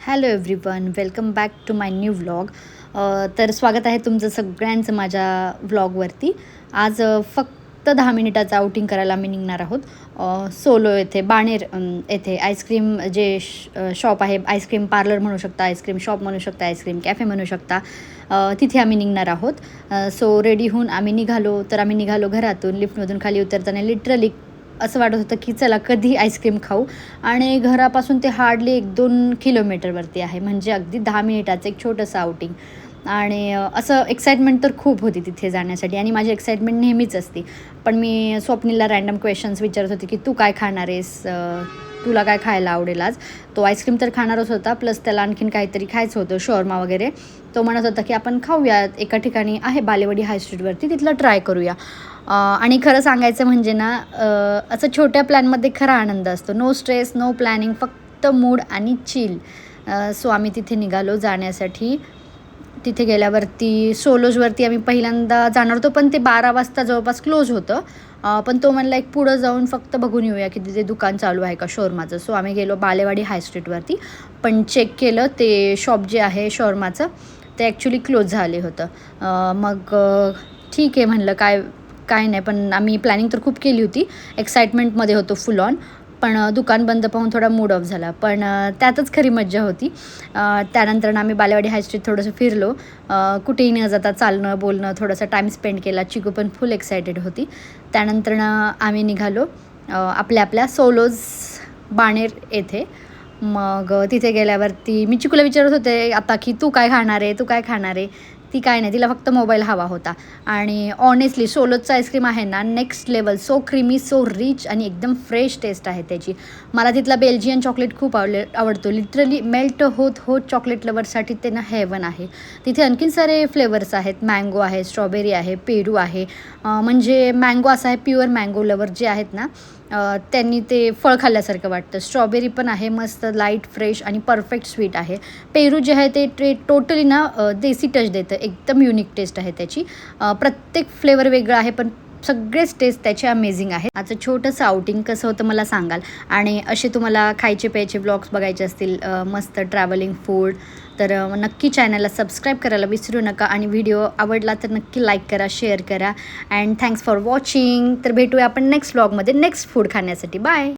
Hello everyone, welcome back to my new vlog. तर स्वागत आहे तुमचं सगळ्यांचं माझ्या व्लॉगवरती. आज फक्त 10 मिनिटाचं आउटिंग करायला आम्ही निघणार आहोत. सोलो येथे बाणेर येथे आईस्क्रीम जे शॉप आहे, आईस्क्रीम पार्लर म्हणू शकता, आईस्क्रीम शॉप म्हणू शकता, आईस्क्रीम कॅफे म्हणू शकता, तिथे आम्ही निघणार आहोत. सो रेडी होऊन आम्ही निघालो घरातून. लिफ्टमधून खाली उतरताना लिटरली असं वाटत होतं की चला कधी आईस्क्रीम खाऊ. आणि घरापासून ते हार्डली 1-2 किलोमीटरवरती आहे, म्हणजे अगदी 10 मिनिटाचं एक छोटंसं आउटिंग. आणि असं एक्साइटमेंट तर खूप होती तिथे जाण्यासाठी, आणि माझी एक्साइटमेंट नेहमीच असते. पण मी स्वप्नीलला रँडम क्वेश्चन्स विचारत होते की तू काय खाणार आहेस, तुला काय खायला आवडेल आज. तो आईस्क्रीम तर खाणारच होता, प्लस त्याला आणखीन काहीतरी खायचं होतं, शॉर्मा वगैरे. तो म्हणत होता की आपण खाऊया, एका ठिकाणी आहे बालेवाडी हाय स्ट्रीटवरती, तिथलं ट्राय करूया. आणि खरं सांगायचं म्हणजे ना, असं छोट्या प्लॅनमध्ये खरा आनंद असतो. नो स्ट्रेस, नो प्लॅनिंग, फक्त मूड आणि चिल. सो आम्ही तिथे निघालो जाण्यासाठी. तिथे गेल्यावरती सोलोजवरती आम्ही पहिल्यांदा जाणार होतो, पण ते 12 वाजता जवळपास क्लोज होतं. पण तो म्हणला एक पुढं जाऊन फक्त बघून येऊया की तिथे दुकान चालू आहे का शॉर्माचं. सो आम्ही गेलो बालेवाडी हाय स्ट्रीटवरती, पण चेक केलं ते शॉप जे आहे शॉर्माचं ते ॲक्च्युली क्लोज झाले होतं. मग ठीक आहे म्हणलं, काय नाही. पण आम्ही प्लॅनिंग तर खूप केली होती, एक्साइटमेंटमध्ये होतो फुल ऑन. पण दुकान बंद पाहून थोडा मूड ऑफ झाला, पण त्यातच खरी मज्जा होती. त्यानंतर आम्ही बालेवाडी हाय स्ट्रीट थोडंसं फिरलो, कुठेही न जाता चालणं बोलणं थोडासा टाईम स्पेंड केला. चिकू पण फुल एक्सायटेड होती. त्यानंतर आम्ही निघालो आपल्या सोलोज बाणेर येथे. मग तिथे गेल्यावरती मी चिकूला विचारत होते आता की तू काय खाणार आहे. ती काय नाही, तिला फक्त मोबाईल हवा होता. आणि ऑनेस्टली सोलोचं आईस्क्रीम आहे ना, next level. So creamy, so rich आणि एकदम फ्रेश टेस्ट आहे त्याची. मला तिथला बेल्जियन चॉकलेट खूप आवडतो. लिटरली मेल्ट होत चॉकलेट लवर्ससाठी ते ना हेवन आहे. तिथे आणखीन सारे फ्लेवर्स आहेत. मँगो आहे, स्ट्रॉबेरी आहे, पेरू आहे. म्हणजे मँगो असा आहे, प्युअर मँगो लवर जे आहेत ना, त्यांनी ते फळ खाल्ल्यासारखं वाटतं. स्ट्रॉबेरी पण आहे, मस्त लाईट फ्रेश आणि परफेक्ट स्वीट आहे. पेरू जे आहे ते टोटली ना देसी टच देतं, एकदम युनिक टेस्ट आहे त्याची. प्रत्येक फ्लेवर वेगळं आहे, पण सगळेच टेस्ट त्याचे अमेझिंग आहेत. आजचं छोटंसं आउटिंग कसं होतं मला सांगाल. आणि असे तुम्हाला खायचे प्यायचे ब्लॉग्स बघायचे असतील, मस्त ट्रॅव्हलिंग फूड, तर नक्की चॅनलला सबस्क्राईब करायला विसरू नका. आणि व्हिडिओ आवडला तर नक्की लाईक करा, शेअर करा. And thanks for watching. तर भेटूया आपण नेक्स्ट व्लॉगमध्ये नेक्स्ट फूड खाण्यासाठी. बाय.